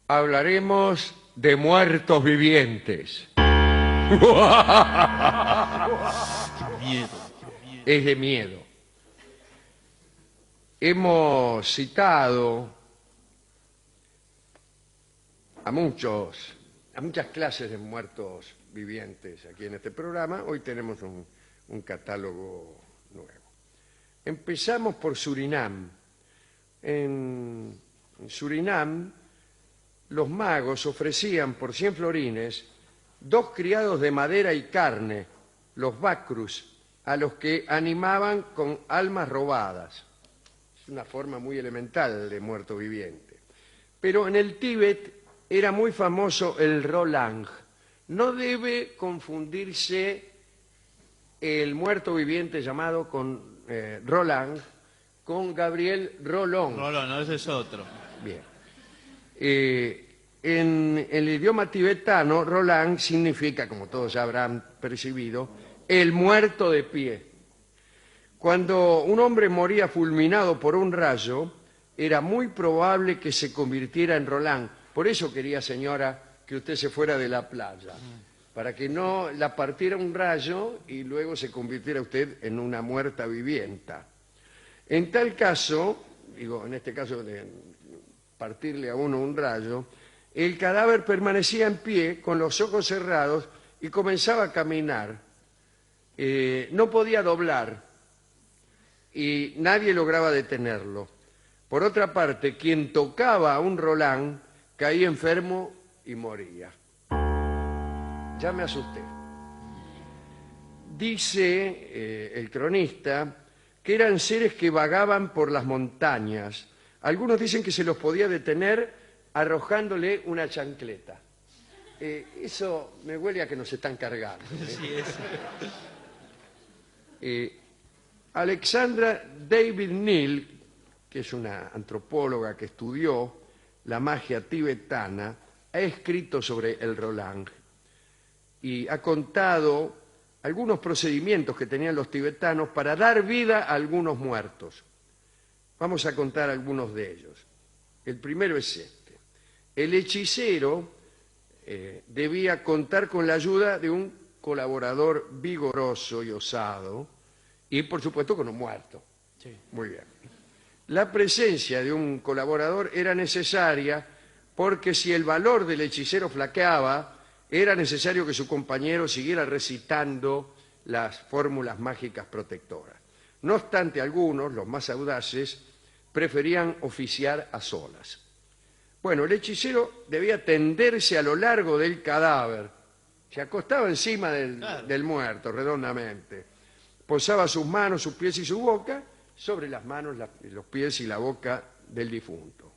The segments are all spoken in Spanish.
hablaremos de muertos vivientes. Miedo. Es de miedo. Hemos citado a muchas clases de muertos vivientes aquí en este programa. Hoy tenemos un catálogo nuevo. Empezamos por Surinam. En Surinam, los magos ofrecían por 100 florines 2 criados de madera y carne, los bacrus, a los que animaban con almas robadas. Es una forma muy elemental de muerto viviente. Pero en el Tíbet era muy famoso el Rolang. No debe confundirse el muerto viviente llamado Roland con Gabriel Rolón. No, ese es otro. Bien. En el idioma tibetano, Roland significa, como todos ya habrán percibido, el muerto de pie. Cuando un hombre moría fulminado por un rayo, era muy probable que se convirtiera en Roland. Por eso quería, señora, que usted se fuera de la playa, para que no la partiera un rayo y luego se convirtiera usted en una muerta vivienta. En tal caso, en este caso de partirle a uno un rayo, el cadáver permanecía en pie con los ojos cerrados y comenzaba a caminar. No podía doblar y nadie lograba detenerlo. Por otra parte, quien tocaba a un Roland caía enfermo y moría. Ya me asusté. Dice el cronista que eran seres que vagaban por las montañas. Algunos dicen que se los podía detener arrojándole una chancleta. Eso me huele a que nos están cargando. Sí, es. Alexandra David Neal, que es una antropóloga que estudió la magia tibetana, ha escrito sobre el Roland y ha contado algunos procedimientos que tenían los tibetanos para dar vida a algunos muertos. Vamos a contar algunos de ellos. El primero es este. El hechicero debía contar con la ayuda de un colaborador vigoroso y osado y, por supuesto, con un muerto. Sí. Muy bien. La presencia de un colaborador era necesaria porque si el valor del hechicero flaqueaba, era necesario que su compañero siguiera recitando las fórmulas mágicas protectoras. No obstante, algunos, los más audaces, preferían oficiar a solas. Bueno, el hechicero debía tenderse a lo largo del cadáver. Se acostaba encima del muerto, redondamente. Posaba sus manos, sus pies y su boca sobre las manos, los pies y la boca del difunto.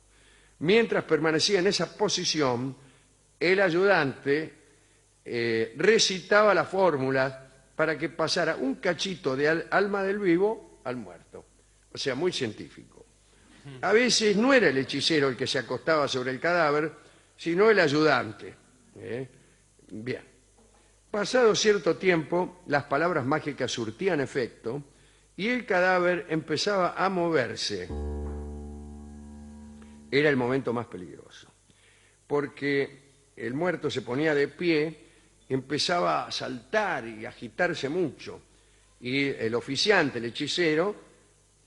Mientras permanecía en esa posición, el ayudante recitaba la fórmula para que pasara un cachito de alma del vivo al muerto. O sea, muy científico. A veces no era el hechicero el que se acostaba sobre el cadáver, sino el ayudante. Bien. Pasado cierto tiempo, las palabras mágicas surtían efecto y el cadáver empezaba a moverse. Era el momento más peligroso, porque el muerto se ponía de pie, empezaba a saltar y agitarse mucho, y el oficiante, el hechicero,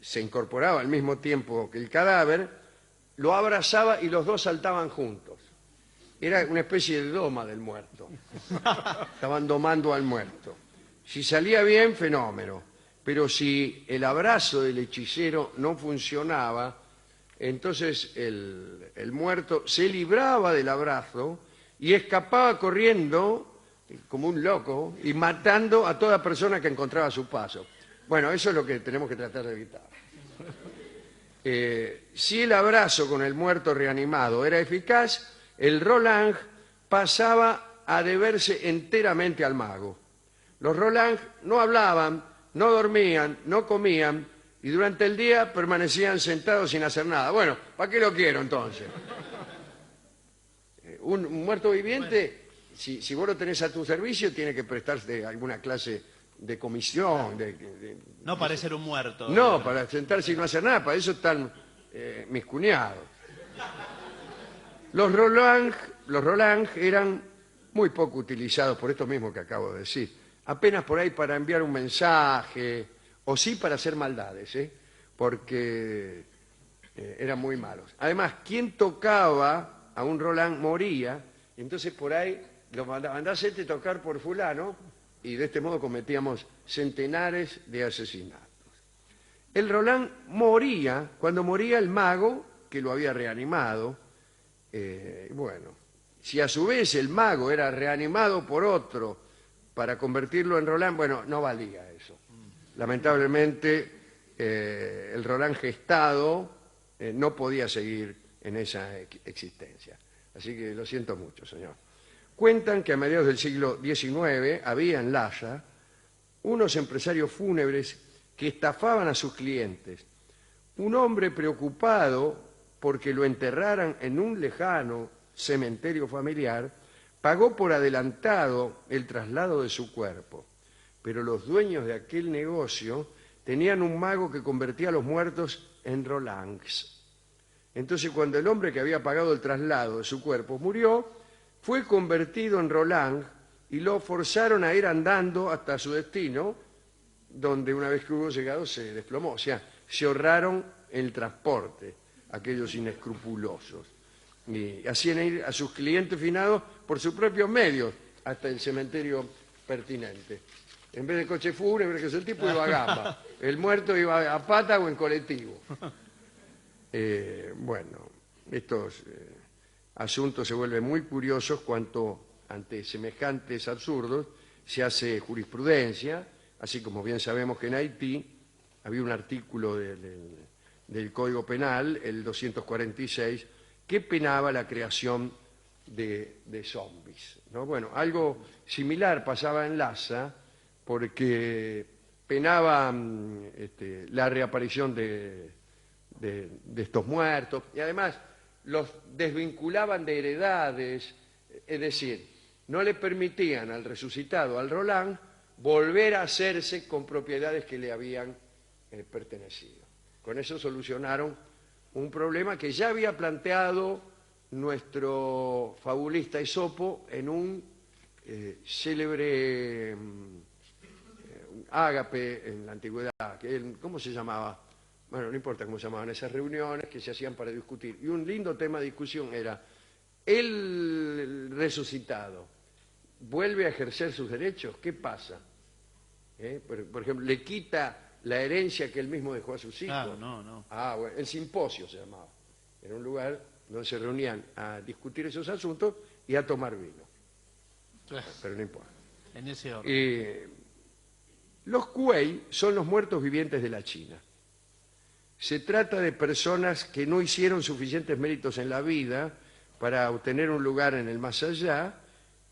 se incorporaba al mismo tiempo que el cadáver, lo abrazaba y los dos saltaban juntos. Era una especie de doma del muerto. Estaban domando al muerto. Si salía bien, fenómeno. Pero si el abrazo del hechicero no funcionaba, entonces el muerto se libraba del abrazo y escapaba corriendo como un loco y matando a toda persona que encontraba a su paso. Bueno, eso es lo que tenemos que tratar de evitar. Si el abrazo con el muerto reanimado era eficaz, el Roland pasaba a deberse enteramente al mago. Los Roland no hablaban, no dormían, no comían y durante el día permanecían sentados sin hacer nada. Bueno, ¿para qué lo quiero entonces? Un muerto viviente, si vos lo tenés a tu servicio, tiene que prestarse alguna clase de comisión. No parecer un muerto. No, para sentarse y no hacer nada, para eso están mis cuñados. Los Roland eran muy poco utilizados por esto mismo que acabo de decir. Apenas por ahí para enviar un mensaje, o sí para hacer maldades, porque eran muy malos. Además, quien tocaba a un Roland moría, y entonces por ahí lo mandaba a tocar por fulano, y de este modo cometíamos centenares de asesinatos. El Roland moría cuando moría el mago que lo había reanimado. Bueno, si a su vez el mago era reanimado por otro para convertirlo en Roland, bueno, no valía eso. Lamentablemente, el Roland gestado no podía seguir en esa existencia. Así que lo siento mucho, señor. Cuentan que a mediados del siglo XIX había en Lhasa unos empresarios fúnebres que estafaban a sus clientes. Un hombre preocupado porque lo enterraran en un lejano cementerio familiar, pagó por adelantado el traslado de su cuerpo. Pero los dueños de aquel negocio tenían un mago que convertía a los muertos en Rolands. Entonces, cuando el hombre que había pagado el traslado de su cuerpo murió, fue convertido en Roland y lo forzaron a ir andando hasta su destino, donde una vez que hubo llegado se desplomó. O sea, se ahorraron el transporte, aquellos inescrupulosos. Y hacían ir a sus clientes finados por sus propios medios hasta el cementerio pertinente. En vez de coche fúnebre, que es el tipo, iba a gamba. El muerto iba a pata o en colectivo. Bueno, estos asuntos se vuelven muy curiosos cuanto ante semejantes absurdos se hace jurisprudencia, así como bien sabemos que en Haití había un artículo del Código Penal, el 246, que penaba la creación de zombies, ¿no? Bueno, algo similar pasaba en Lhasa, porque penaba la reaparición de estos muertos, y además los desvinculaban de heredades, es decir, no le permitían al resucitado, al Roland, volver a hacerse con propiedades que le habían pertenecido. Con eso solucionaron un problema que ya había planteado nuestro fabulista Esopo en un célebre ágape en la antigüedad. ¿Cómo se llamaba? Bueno, no importa cómo se llamaban esas reuniones que se hacían para discutir. Y un lindo tema de discusión era, ¿el resucitado vuelve a ejercer sus derechos? ¿Qué pasa? Por ejemplo, ¿le quita la herencia que él mismo dejó a sus hijos? Claro, no. Ah, bueno, el simposio se llamaba. Era un lugar donde se reunían a discutir esos asuntos y a tomar vino. Pero no importa. En ese orden. Los Kuei son los muertos vivientes de la China. Se trata de personas que no hicieron suficientes méritos en la vida para obtener un lugar en el más allá,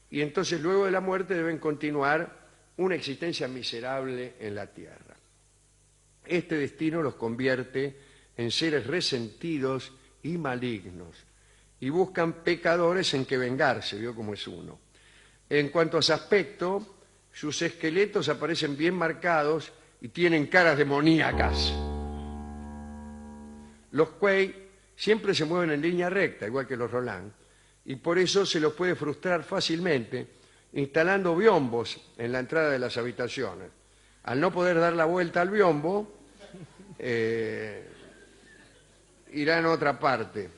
y entonces luego de la muerte deben continuar una existencia miserable en la tierra. Este destino los convierte en seres resentidos y malignos, y buscan pecadores en que vengarse, ¿vio cómo es uno? En cuanto a su aspecto, sus esqueletos aparecen bien marcados y tienen caras demoníacas. Los Kuei siempre se mueven en línea recta, igual que los Roland, y por eso se los puede frustrar fácilmente instalando biombos en la entrada de las habitaciones. Al no poder dar la vuelta al biombo, irán a otra parte.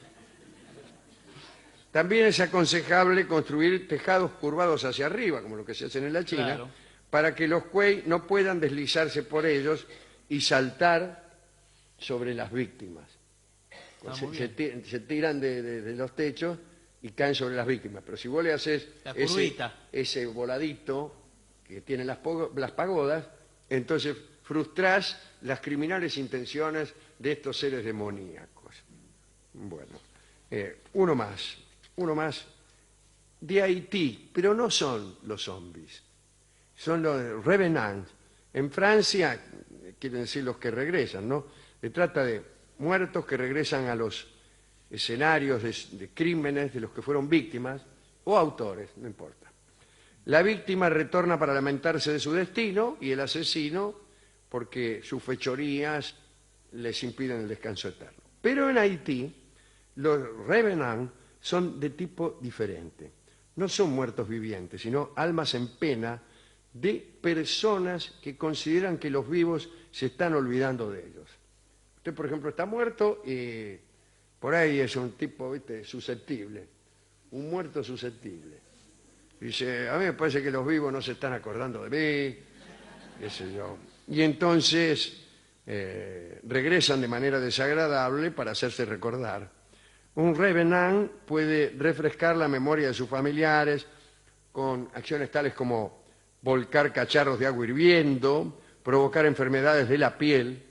También es aconsejable construir tejados curvados hacia arriba, como lo que se hacen en la China, Claro, para que los Kuei no puedan deslizarse por ellos y saltar sobre las víctimas. Se tiran de los techos y caen sobre las víctimas. Pero si vos le haces ese voladito que tienen las pagodas, entonces frustrás las criminales intenciones de estos seres demoníacos. Bueno, uno más de Haití, pero no son los zombies, son los revenants. En Francia, quieren decir los que regresan, ¿no? Se trata de muertos que regresan a los escenarios de crímenes de los que fueron víctimas, o autores, no importa. La víctima retorna para lamentarse de su destino y el asesino porque sus fechorías les impiden el descanso eterno. Pero en Haití, los revenants son de tipo diferente. No son muertos vivientes, sino almas en pena de personas que consideran que los vivos se están olvidando de ellos. Usted, por ejemplo, está muerto y por ahí es un tipo, ¿viste?, susceptible, un muerto susceptible. Dice, a mí me parece que los vivos no se están acordando de mí, qué sé yo. Y entonces regresan de manera desagradable para hacerse recordar. Un revenant puede refrescar la memoria de sus familiares con acciones tales como volcar cacharros de agua hirviendo, provocar enfermedades de la piel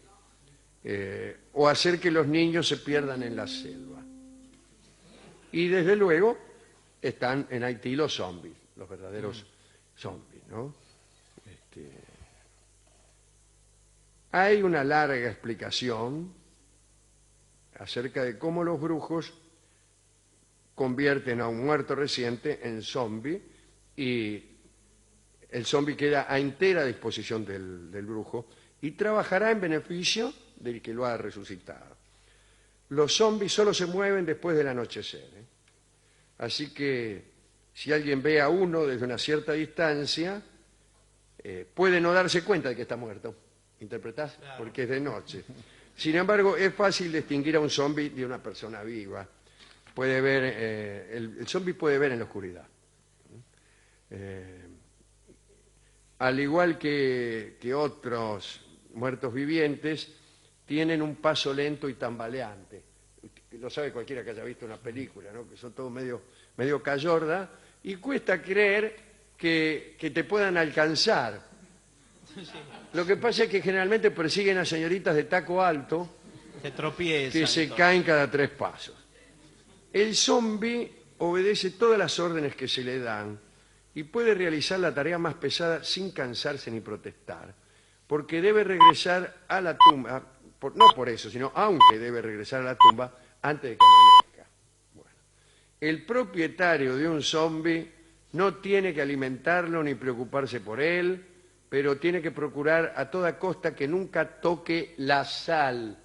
o hacer que los niños se pierdan en la selva. Y desde luego están en Haití los zombies, los verdaderos zombies, ¿no? Hay una larga explicación acerca de cómo los brujos convierten a un muerto reciente en zombie y el zombie queda a entera disposición del brujo y trabajará en beneficio del que lo ha resucitado. Los zombies solo se mueven después del anochecer, ¿eh? Así que si alguien ve a uno desde una cierta distancia, puede no darse cuenta de que está muerto. ¿Interpretás? Claro. Porque es de noche. Sin embargo, es fácil distinguir a un zombie de una persona viva. Puede ver, el zombie puede ver en la oscuridad. Al igual que otros muertos vivientes, tienen un paso lento y tambaleante. Lo sabe cualquiera que haya visto una película, ¿no? Que son todos medio cayorda, y cuesta creer que te puedan alcanzar. Sí. Lo que pasa es que generalmente persiguen a señoritas de taco alto que se caen cada 3 pasos. El zombi obedece todas las órdenes que se le dan y puede realizar la tarea más pesada sin cansarse ni protestar, porque debe regresar a la tumba, no por eso, sino aunque debe regresar a la tumba antes de que amanezca. Bueno, el propietario de un zombi no tiene que alimentarlo ni preocuparse por él, pero tiene que procurar a toda costa que nunca toque la sal.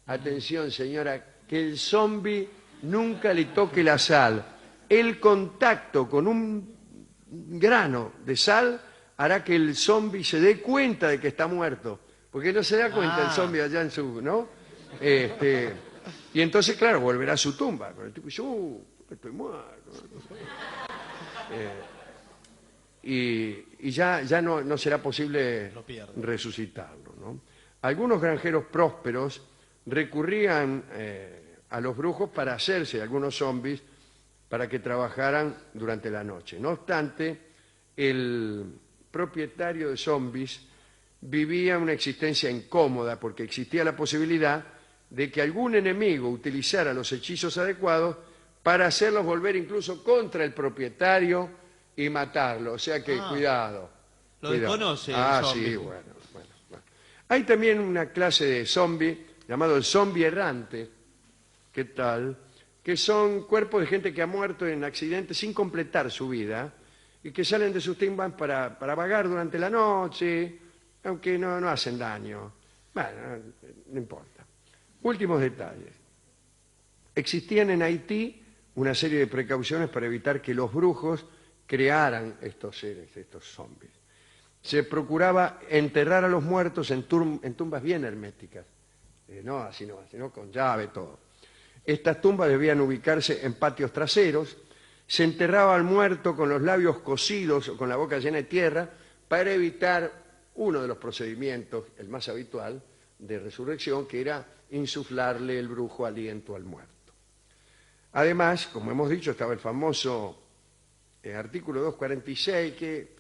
Atención, señora, que el zombi nunca le toque la sal. El contacto con un grano de sal hará que el zombi se dé cuenta de que está muerto, porque no se da cuenta el zombi allá en su, ¿no? Y entonces, claro, volverá a su tumba. Pero el tipo dice, estoy muerto. Y ya no será posible resucitarlo, ¿no? Algunos granjeros prósperos recurrían a los brujos para hacerse algunos zombies para que trabajaran durante la noche. No obstante, el propietario de zombies vivía una existencia incómoda porque existía la posibilidad de que algún enemigo utilizara los hechizos adecuados para hacerlos volver incluso contra el propietario y matarlo. O sea que, cuidado. Lo desconoce el zombie. Sí, bueno. Hay también una clase de zombie llamado el zombie errante, ¿qué tal?, que son cuerpos de gente que ha muerto en accidentes sin completar su vida y que salen de sus tumbas para vagar durante la noche, aunque no hacen daño. Bueno, no importa. Últimos detalles. Existían en Haití una serie de precauciones para evitar que los brujos crearan estos seres, estos zombies. Se procuraba enterrar a los muertos en tumbas bien herméticas. No así, sino con llave, todo. Estas tumbas debían ubicarse en patios traseros. Se enterraba al muerto con los labios cosidos o con la boca llena de tierra para evitar uno de los procedimientos, el más habitual, de resurrección, que era insuflarle el brujo aliento al muerto. Además, como hemos dicho, estaba el famoso artículo 246, que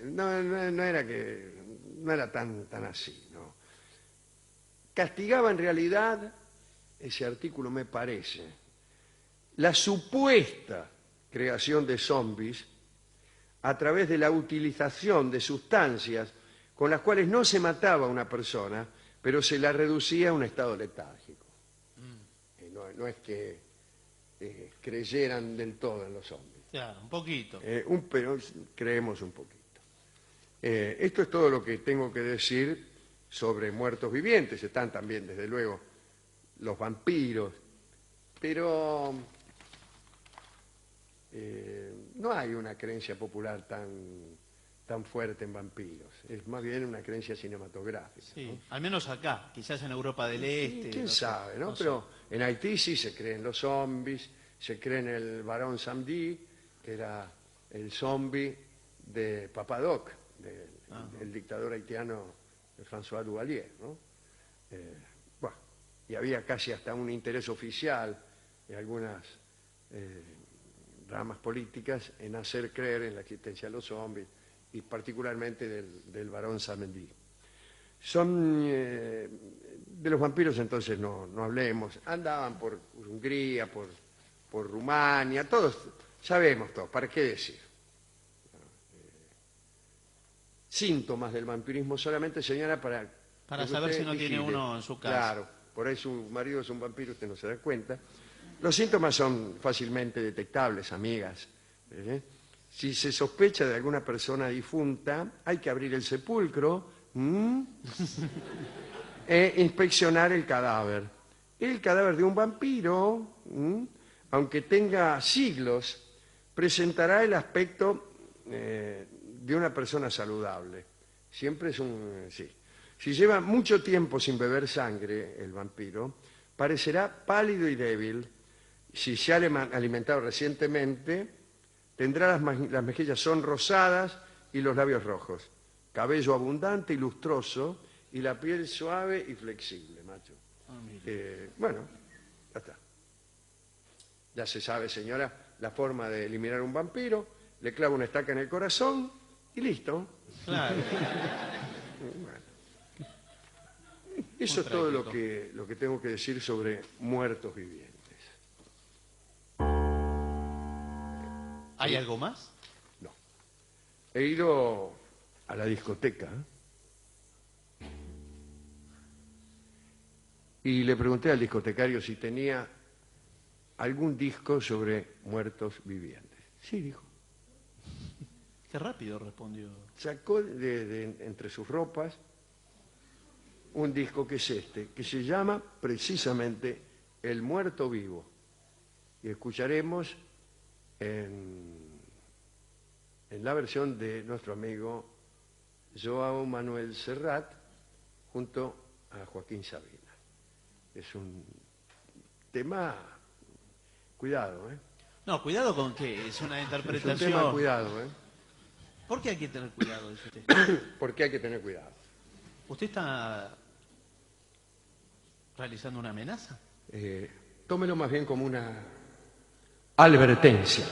no era tan así, ¿no? Castigaba en realidad, ese artículo me parece, la supuesta creación de zombies a través de la utilización de sustancias con las cuales no se mataba a una persona, pero se la reducía a un estado letárgico. No es que creyeran del todo en los zombies. Claro, un poquito. Pero creemos un poquito. Esto es todo lo que tengo que decir sobre muertos vivientes. Están también, desde luego, los vampiros. Pero no hay una creencia popular tan fuerte en vampiros. Es más bien una creencia cinematográfica. Sí, ¿no? al menos acá, quizás en Europa del Este. ¿Quién sabe, no? No sé. Pero en Haití sí se creen los zombies, se cree en el Barón Samedi, que era el zombie de Papadoc, del dictador haitiano François Duvalier, ¿no? Bueno, y había casi hasta un interés oficial de algunas ramas políticas en hacer creer en la existencia de los zombies y particularmente del Barón Samedi. De los vampiros entonces no hablemos. Andaban por Hungría, por Rumania, todos sabemos todos, ¿para qué decir? Síntomas del vampirismo solamente, señora, para saber si no vigile. tiene uno en su casa. Claro, por ahí su marido es un vampiro, usted no se da cuenta. Los síntomas son fácilmente detectables, amigas. Si se sospecha de alguna persona difunta, hay que abrir el sepulcro e inspeccionar el cadáver. El cadáver de un vampiro, aunque tenga siglos, presentará el aspecto de una persona saludable. Siempre es un... sí. Si lleva mucho tiempo sin beber sangre, el vampiro, parecerá pálido y débil. Si se ha alimentado recientemente, tendrá las mejillas sonrosadas y los labios rojos, cabello abundante y lustroso y la piel suave y flexible, macho. Bueno, ya está. Ya se sabe, señora, la forma de eliminar un vampiro. Le clava una estaca en el corazón y listo. Claro. Bueno. Eso es todo lo que tengo que decir sobre muertos vivientes. ¿Hay algo más? No. He ido a la discoteca y le pregunté al discotecario si tenía algún disco sobre muertos vivientes. Sí, dijo. Qué rápido respondió. Sacó entre sus ropas un disco que es este, que se llama precisamente El Muerto Vivo. Y escucharemos en la versión de nuestro amigo Joao Manuel Serrat junto a Joaquín Sabina. Es un tema... Cuidado, ¿eh? No, cuidado con que es una interpretación. Es un tema, cuidado, ¿eh? ¿Por qué hay que tener cuidado, dice usted? Porque hay que tener cuidado. ¿Usted está realizando una amenaza? Tómelo más bien como una advertencia.